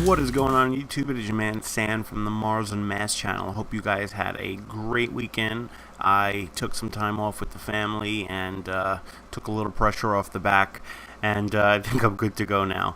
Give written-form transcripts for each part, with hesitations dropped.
What is going on YouTube? It is your man Sam from the Mars UnMasked channel. I hope you guys had a great weekend. I took some time off with the family and took a little pressure off the back, and I think I'm good to go now.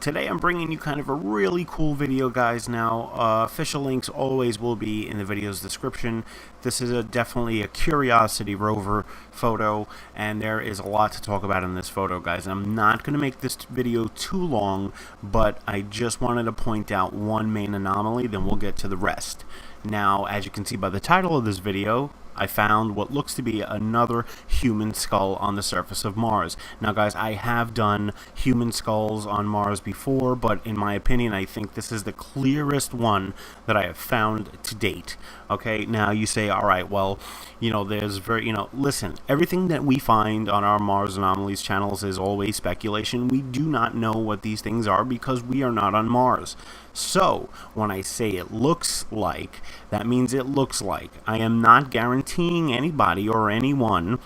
Today I'm bringing you kind of a really cool video, guys. Now, official links always will be in the video's description. This is definitely a Curiosity rover photo, and there is a lot to talk about in this photo, guys. I'm not going to make this video too long, but I just wanted to point out one main anomaly, then we'll get to the rest. Now, as you can see by the title of this video, I found what looks to be another human skull on the surface of Mars. Now, guys, I have done human skulls on Mars before, but in my opinion, I think this is the clearest one that I have found to date. Okay, now you say, all right, well, listen, everything that we find on our Mars Anomalies channels is always speculation. We do not know what these things are because we are not on Mars. So, when I say it looks like, that means it looks like. I am not guaranteeing anybody or anyone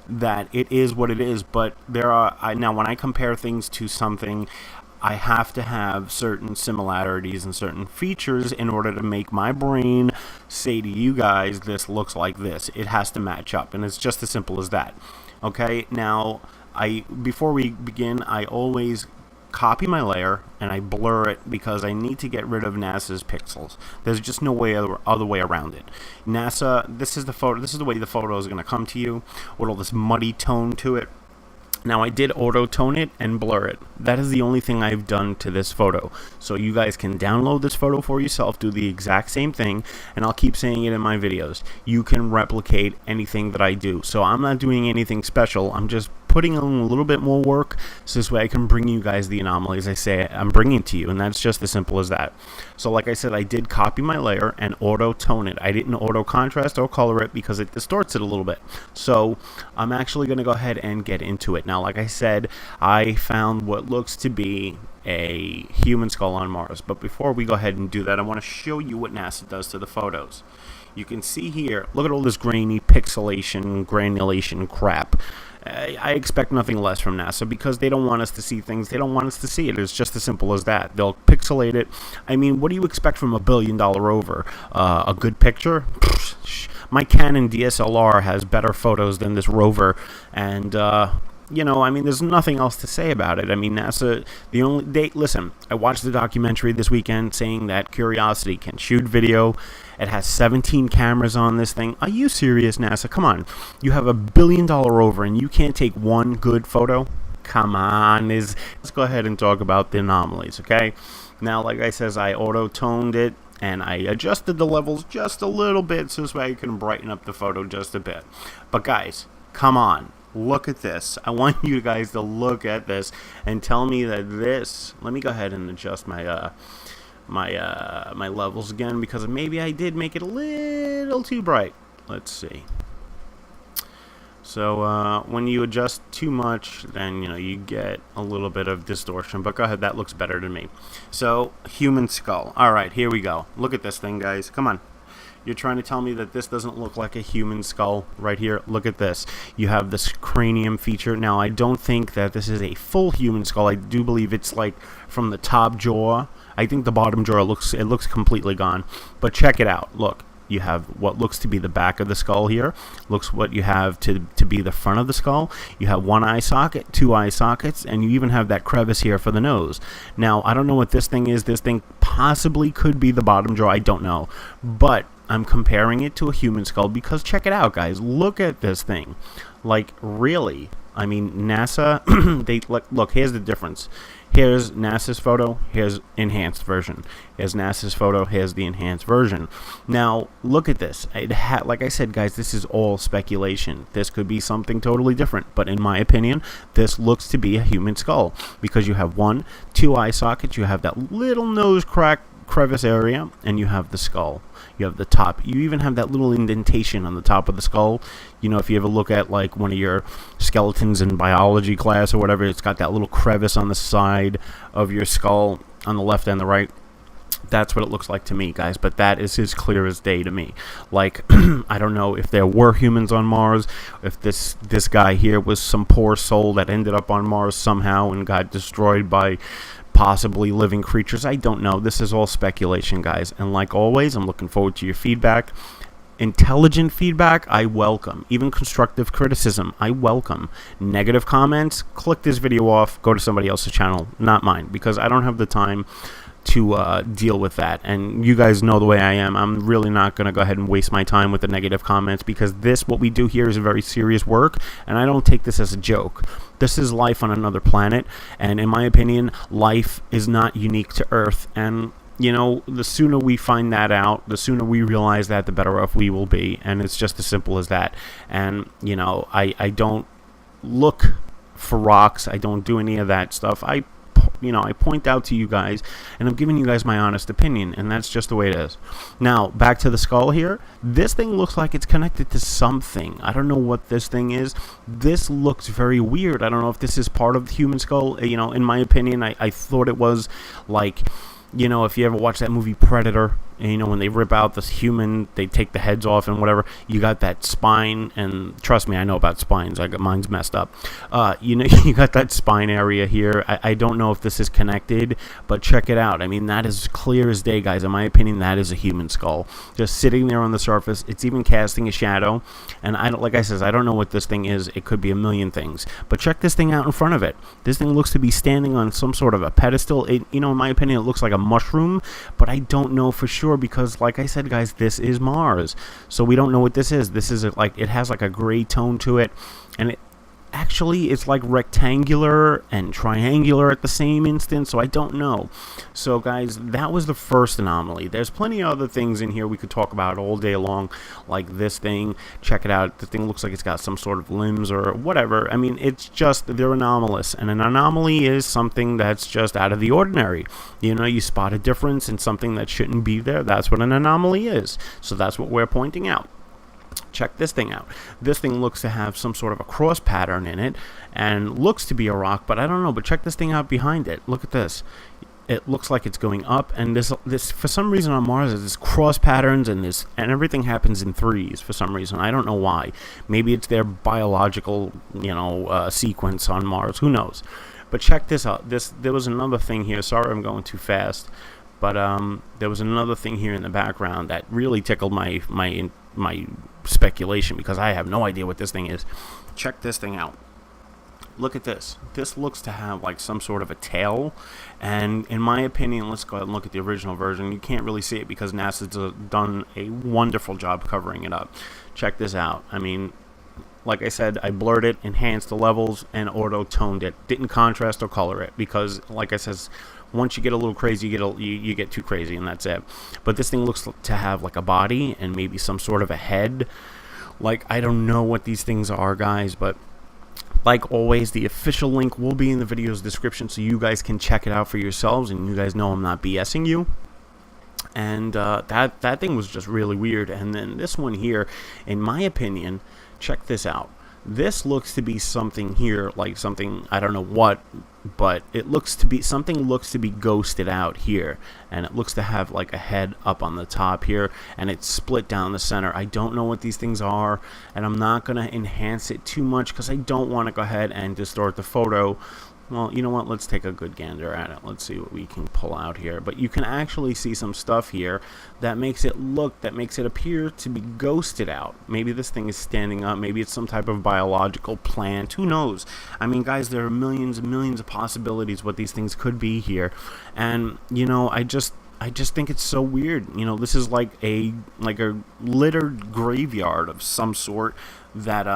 that it is what it is, but there are, now when I compare things to something, I have to have certain similarities and certain features in order to make my brain say to you guys, this looks like this. It has to match up, and it's just as simple as that. Okay, now, before we begin, I always copy my layer and I blur it because I need to get rid of NASA's pixels. There's just no other way around it. NASA, this is the photo. This is the way the photo is going to come to you with all this muddy tone to it. Now, I did auto-tone it and blur it. That is the only thing I've done to this photo. So you guys can download this photo for yourself, do the exact same thing, and I'll keep saying it in my videos. You can replicate anything that I do. So I'm not doing anything special. I'm just putting in a little bit more work so this way I can bring you guys the anomalies I say I'm bringing to you, and that's just as simple as that. So like I said, I did copy my layer and auto-tone it. I didn't auto-contrast or color it because it distorts it a little bit. So I'm actually going to go ahead and get into it. Now, like I said, I found what looks to be a human skull on Mars. But before we go ahead and do that, I want to show you what NASA does to the photos. You can see here, look at all this grainy pixelation, granulation crap. I expect nothing less from NASA because they don't want us to see things. They don't want us to see it. It's just as simple as that. They'll pixelate it. I mean, what do you expect from a billion-dollar rover? A good picture? My Canon DSLR has better photos than this rover, and I mean, there's nothing else to say about it. I mean, NASA, listen, I watched the documentary this weekend saying that Curiosity can shoot video. It has 17 cameras on this thing. Are you serious, NASA? Come on. You have a billion-dollar rover and you can't take one good photo? Come on. Let's go ahead and talk about the anomalies, okay? Now, like I said, I auto-toned it and I adjusted the levels just a little bit so this way I can brighten up the photo just a bit. But guys, come on. Look at this. I want you guys to look at this and tell me that this. Let me go ahead and adjust my my levels again because maybe I did make it a little too bright. Let's see. So when you adjust too much, then you get a little bit of distortion. But go ahead, that looks better to me. So human skull. All right, here we go. Look at this thing, guys. Come on. You're trying to tell me that this doesn't look like a human skull right here? Look at this. You have this cranium feature. Now, I don't think that this is a full human skull. I do believe it's like from the top jaw. I think the bottom jaw looks completely gone. But check it out. Look, you have what looks to be the back of the skull here. Looks what you have to be the front of the skull. You have one eye socket, two eye sockets, and you even have that crevice here for the nose. Now, I don't know what this thing is. This thing possibly could be the bottom jaw. I don't know. But I'm comparing it to a human skull because check it out, guys. Look at this thing. Like, really? I mean, NASA, look, here's the difference. Here's NASA's photo, here's enhanced version. Here's NASA's photo, here's the enhanced version. Now, look at this. Like I said, guys, this is all speculation. This could be something totally different, but in my opinion, this looks to be a human skull because you have two eye sockets, you have that little nose crevice area, and you have the skull. You have the top. You even have that little indentation on the top of the skull. If you ever look at like one of your skeletons in biology class or whatever, it's got that little crevice on the side of your skull on the left and the right. That's what it looks like to me, guys, but that is as clear as day to me. Like, I don't know if there were humans on Mars, if this guy here was some poor soul that ended up on Mars somehow and got destroyed by possibly living creatures. I don't know. This is all speculation, guys. And like always, I'm looking forward to your feedback. Intelligent feedback, I welcome. Even constructive criticism, I welcome. Negative comments, click this video off, go to somebody else's channel, not mine, because I don't have the time to deal with that. And you guys know the way I am. I'm really not going to go ahead and waste my time with the negative comments, because what we do here is very serious work, and I don't take this as a joke. This is life on another planet, and in my opinion, life is not unique to Earth. And you know, the sooner we find that out, the sooner we realize that, the better off we will be. And it's just as simple as that. And, you know, I don't look for rocks. I don't do any of that stuff. I point out to you guys, and I'm giving you guys my honest opinion, and that's just the way it is. Now, back to the skull here. This thing looks like it's connected to something. I don't know what this thing is. This looks very weird. I don't know if this is part of the human skull. You know, in my opinion, I thought it was like, you know, if you ever watch that movie Predator, and, you know, when they rip out this human, they take the heads off and whatever, you got that spine, and trust me, I know about spines. Mine's messed up. You know, you got that spine area here. I don't know if this is connected, but check it out. I mean, that is clear as day, guys. In my opinion, that is a human skull, just sitting there on the surface. It's even casting a shadow, and like I said, I don't know what this thing is. It could be a million things, but check this thing out in front of it. This thing looks to be standing on some sort of a pedestal. You know, in my opinion, it looks like a mushroom, but I don't know for sure, because like I said, guys, this is Mars, so we don't know what this is. This is like, it has like a gray tone to it, and it's like rectangular and triangular at the same instant, so I don't know. So guys, that was the first anomaly. There's plenty of other things in here we could talk about all day long, like this thing. Check it out. The thing looks like it's got some sort of limbs or whatever. I mean, it's just, they're anomalous, and an anomaly is something that's just out of the ordinary. You know, you spot a difference in something that shouldn't be there. That's what an anomaly is. So that's what we're pointing out. Check this thing out. This thing looks to have some sort of a cross pattern in it, and looks to be a rock, but I don't know. But check this thing out behind it. Look at this. It looks like it's going up, and this for some reason on Mars is this cross patterns, and everything happens in threes for some reason. I don't know why. Maybe it's their biological, you know, sequence on Mars. Who knows? But check this out. There was another thing here. Sorry, I'm going too fast. But there was another thing here in the background that really tickled my speculation, because I have no idea what this thing is. Check this thing out. Look at this. This looks to have like some sort of a tail, and in my opinion, let's go ahead and look at the original version. You can't really see it because NASA's done a wonderful job covering it up. Check this out. I mean, like I said, I blurred it, enhanced the levels, and auto-toned it. Didn't contrast or color it, because like I said, once you get a little crazy, you get too crazy, and that's it. But this thing looks to have like a body and maybe some sort of a head. Like, I don't know what these things are, guys, but like always, the official link will be in the video's description, so you guys can check it out for yourselves, and you guys know I'm not BSing you. And that thing was just really weird. And then this one here, in my opinion, check this out. This looks to be something here, like something, I don't know what, but it looks to be, something looks to be ghosted out here, and it looks to have like a head up on the top here, and it's split down the center. I don't know what these things are, and I'm not going to enhance it too much because I don't want to go ahead and distort the photo. Well, you know what? Let's take a good gander at it. Let's see what we can pull out here. But you can actually see some stuff here that makes it appear to be ghosted out. Maybe this thing is standing up. Maybe it's some type of biological plant. Who knows? I mean, guys, there are millions and millions of possibilities what these things could be here. And, you know, I just think it's so weird. You know, this is like a littered graveyard of some sort that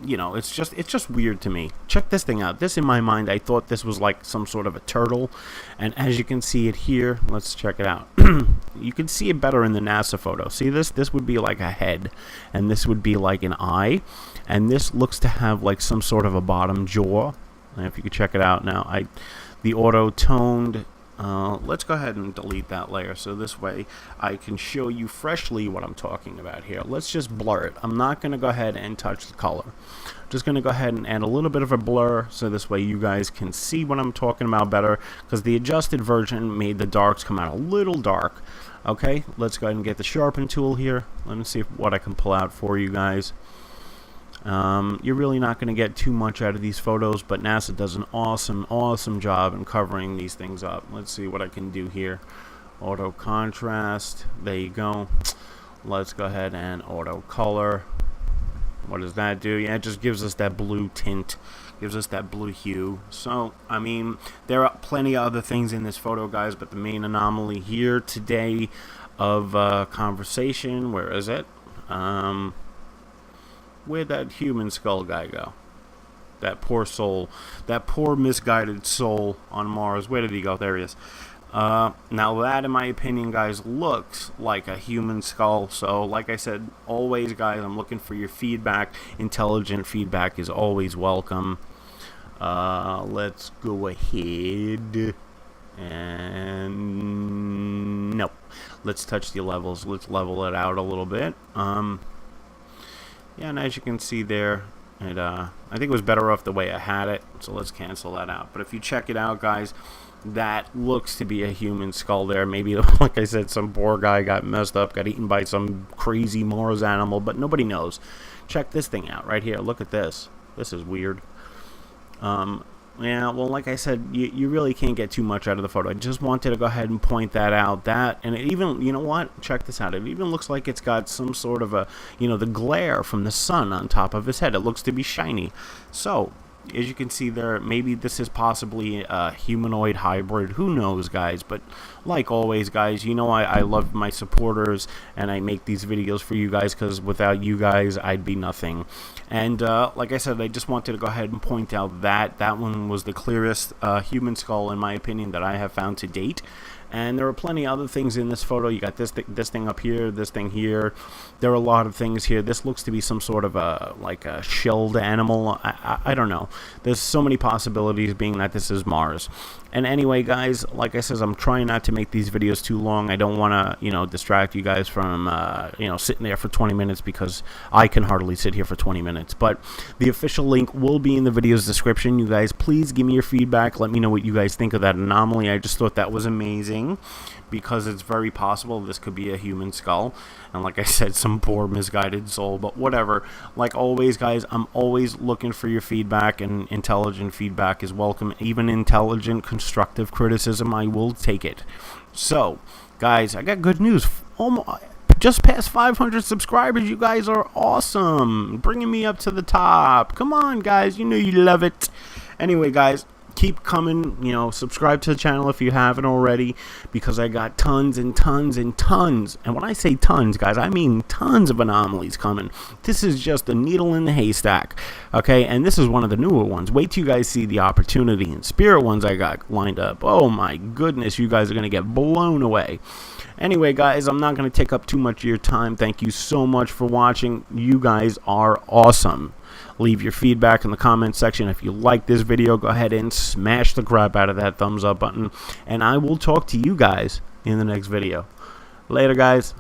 you know, it's just weird to me. Check this thing out. This, in my mind, I thought this was like some sort of a turtle, and as you can see it here, let's check it out. You can see it better in the NASA photo. See this? This would be like a head, and this would be like an eye, and this looks to have like some sort of a bottom jaw. And if you could check it out now, the auto-toned. Let's go ahead and delete that layer, so this way I can show you freshly what I'm talking about here. Let's just blur it. I'm not going to go ahead and touch the color. I'm just going to go ahead and add a little bit of a blur, so this way you guys can see what I'm talking about better, because the adjusted version made the darks come out a little dark. Okay, let's go ahead and get the sharpen tool here. Let me see what I can pull out for you guys. You're really not going to get too much out of these photos, but NASA does an awesome job in covering these things up. Let's see what I can do here. Auto contrast. There you go. Let's go ahead and auto color. What does that do? Yeah, it just gives us that blue tint, gives us that blue hue. So, I mean, there are plenty of other things in this photo, guys, but the main anomaly here today of conversation, where is it? Where'd that human skull guy go? That poor soul, that poor misguided soul on Mars. Where did he go? There he is. Now that, in my opinion, guys, looks like a human skull. So, like I said, always, guys, I'm looking for your feedback. Intelligent feedback is always welcome. Let's go ahead and no. Let's touch the levels. Let's level it out a little bit. Yeah, and as you can see there, I think it was better off the way I had it. So let's cancel that out. But if you check it out, guys, that looks to be a human skull there. Maybe, like I said, some poor guy got messed up, got eaten by some crazy Mars animal, but nobody knows. Check this thing out right here. Look at this. This is weird. Yeah, well, like I said, you really can't get too much out of the photo. I just wanted to go ahead and point that out. And it even, you know what? Check this out. It even looks like it's got some sort of a, the glare from the sun on top of his head. It looks to be shiny. So, as you can see there, maybe this is possibly a humanoid hybrid. Who knows, guys? But like always, guys, I love my supporters, and I make these videos for you guys, because without you guys, I'd be nothing. And like I said, I just wanted to go ahead and point out that one was the clearest human skull, in my opinion, that I have found to date. And there are plenty of other things in this photo. You got this thing up here, this thing here. There are a lot of things here. This looks to be some sort of like a shelled animal. I don't know. There's so many possibilities, being that this is Mars. And anyway, guys, like I said, I'm trying not to make these videos too long. I don't want to, distract you guys from, sitting there for 20 minutes, because I can hardly sit here for 20 minutes. But the official link will be in the video's description. You guys, please give me your feedback. Let me know what you guys think of that anomaly. I just thought that was amazing, because it's very possible this could be a human skull. And like I said, some poor misguided soul, but whatever. Like always, guys, I'm always looking for your feedback, and intelligent feedback is welcome. Even intelligent, constructive criticism, I will take it. So, guys, I got good news. Just past 500 subscribers. You guys are awesome. Bringing me up to the top. Come on, guys. You know you love it. Anyway, guys, keep coming, subscribe to the channel if you haven't already, because I got tons and tons and tons, and when I say tons, guys, I mean tons of anomalies coming. This is just a needle in the haystack, okay? And this is one of the newer ones. Wait till you guys see the opportunity and spirit ones I got lined up. Oh my goodness, you guys are going to get blown away. Anyway, guys, I'm not going to take up too much of your time. Thank you so much for watching. You guys are awesome. Leave your feedback in the comment section. If you like this video, go ahead and smash the crap out of that thumbs up button. And I will talk to you guys in the next video. Later, guys.